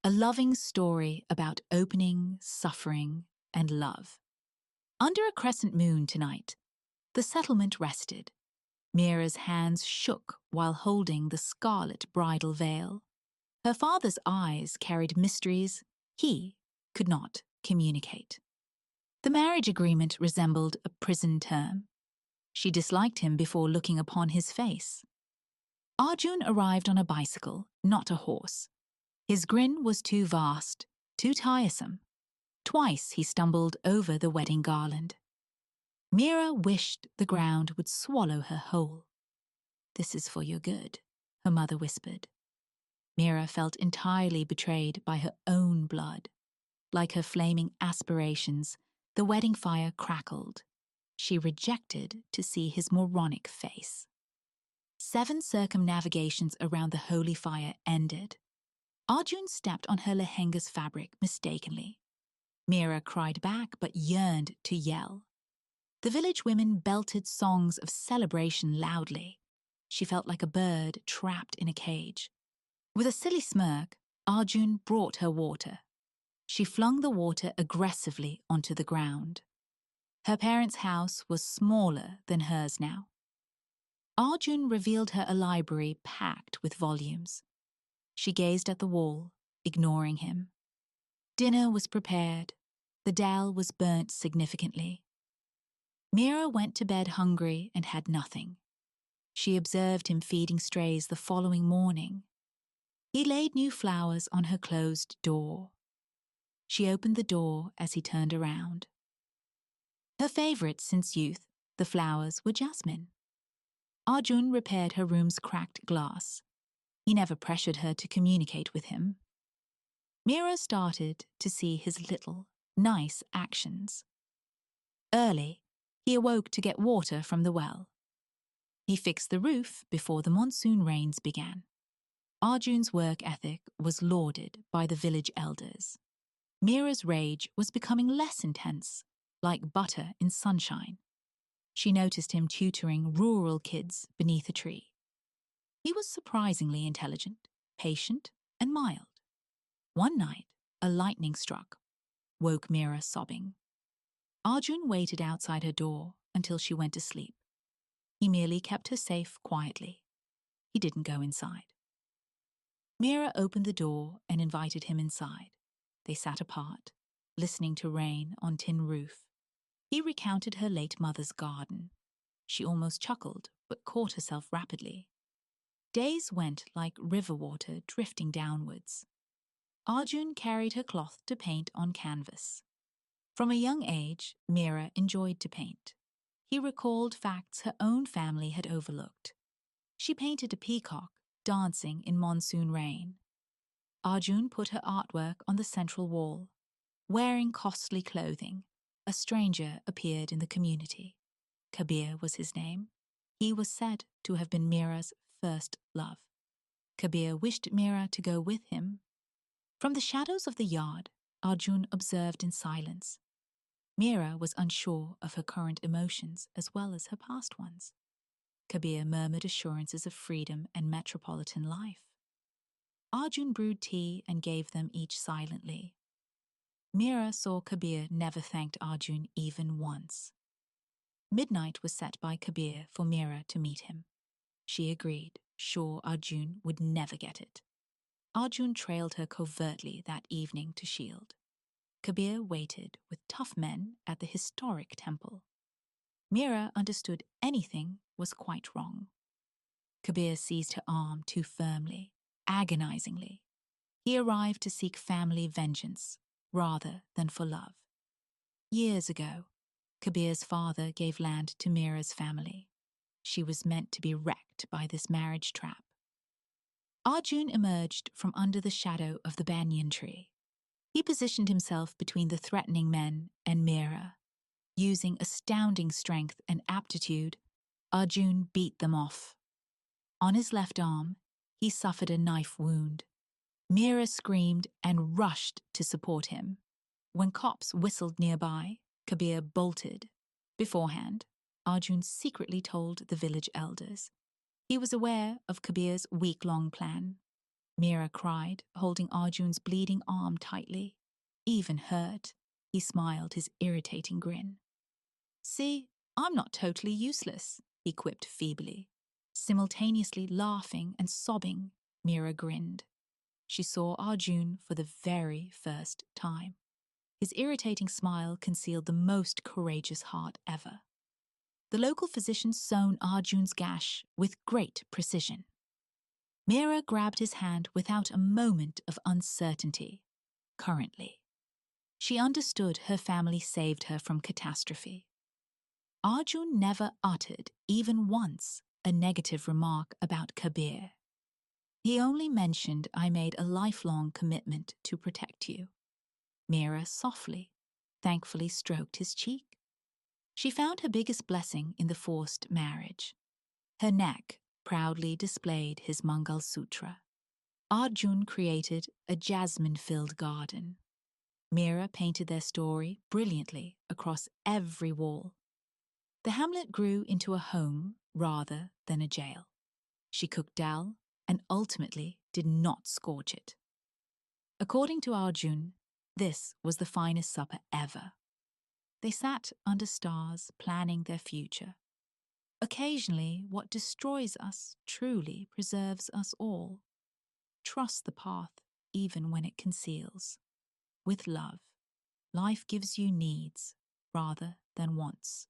a loving story about opening, suffering, and love. Under a crescent moon tonight, the settlement rested. Mira's hands shook while holding the scarlet bridal veil. Her father's eyes carried mysteries he could not communicate. The marriage agreement resembled a prison term. She disliked him before looking upon his face. Arjun arrived on a bicycle, not a horse. His grin was too vast, too tiresome. Twice he stumbled over the wedding garland. Mira wished the ground would swallow her whole. "This is for your good," her mother whispered. Mira felt entirely betrayed by her own blood. Like her flaming aspirations, the wedding fire crackled. She rejected to see his moronic face. 7 circumnavigations around the holy fire ended. Arjun stepped on her lehenga's fabric mistakenly. Mira cried back but yearned to yell. The village women belted songs of celebration loudly. She felt like a bird trapped in a cage. With a silly smirk, Arjun brought her water. She flung the water aggressively onto the ground. Her parents' house was smaller than hers now. Arjun revealed her a library packed with volumes. She gazed at the wall, ignoring him. Dinner was prepared. The dal was burnt significantly. Mira went to bed hungry and had nothing. She observed him feeding strays the following morning. He laid new flowers on her closed door. She opened the door as he turned around. Her favorite since youth, the flowers were jasmine. Arjun repaired her room's cracked glass. He never pressured her to communicate with him. Mira started to see his little, nice actions. Early, he awoke to get water from the well. He fixed the roof before the monsoon rains began. Arjun's work ethic was lauded by the village elders. Mira's rage was becoming less intense, like butter in sunshine. She noticed him tutoring rural kids beneath a tree. He was surprisingly intelligent, patient, and mild. One night, a lightning struck, woke Mira sobbing. Arjun waited outside her door until she went to sleep. He merely kept her safe quietly. He didn't go inside. Mira opened the door and invited him inside. They sat apart, listening to rain on tin roof. He recounted her late mother's garden. She almost chuckled, but caught herself rapidly. Days went like river water drifting downwards. Arjun carried her cloth to paint on canvas. From a young age, Mira enjoyed to paint. He recalled facts her own family had overlooked. She painted a peacock dancing in monsoon rain. Arjun put her artwork on the central wall. Wearing costly clothing, a stranger appeared in the community. Kabir was his name. He was said to have been Mira's first love. Kabir wished Mira to go with him. From the shadows of the yard, Arjun observed in silence. Mira was unsure of her current emotions as well as her past ones. Kabir murmured assurances of freedom and metropolitan life. Arjun brewed tea and gave them each silently. Mira saw Kabir never thanked Arjun even once. Midnight was set by Kabir for Mira to meet him. She agreed, sure Arjun would never get it. Arjun trailed her covertly that evening to Shield. Kabir waited with tough men at the historic temple. Mira understood anything was quite wrong. Kabir seized her arm too firmly, agonizingly. He arrived to seek family vengeance rather than for love. Years ago, Kabir's father gave land to Mira's family. She was meant to be wrecked by this marriage trap. Arjun emerged from under the shadow of the banyan tree. He positioned himself between the threatening men and Mira. Using astounding strength and aptitude, Arjun beat them off. On his left arm, he suffered a knife wound. Mira screamed and rushed to support him. When cops whistled nearby, Kabir bolted. Beforehand, Arjun secretly told the village elders. He was aware of Kabir's week-long plan. Mira cried, holding Arjun's bleeding arm tightly. Even hurt, he smiled his irritating grin. See, I'm not totally useless, he quipped feebly. Simultaneously laughing and sobbing, Mira grinned. She saw Arjun for the very first time. His irritating smile concealed the most courageous heart ever. The local physician sewn Arjun's gash with great precision. Mira grabbed his hand without a moment of uncertainty. Currently, she understood her family saved her from catastrophe. Arjun never uttered, even once, a negative remark about Kabir. He only mentioned, I made a lifelong commitment to protect you. Mira softly, thankfully stroked his cheek. She found her biggest blessing in the forced marriage. Her neck proudly displayed his Mangal Sutra. Arjun created a jasmine-filled garden. Mira painted their story brilliantly across every wall. The hamlet grew into a home rather than a jail. She cooked dal and ultimately did not scorch it. According to Arjun, this was the finest supper ever. They sat under stars, planning their future. Occasionally, what destroys us truly preserves us all. Trust the path, even when it conceals. With love, life gives you needs rather than wants.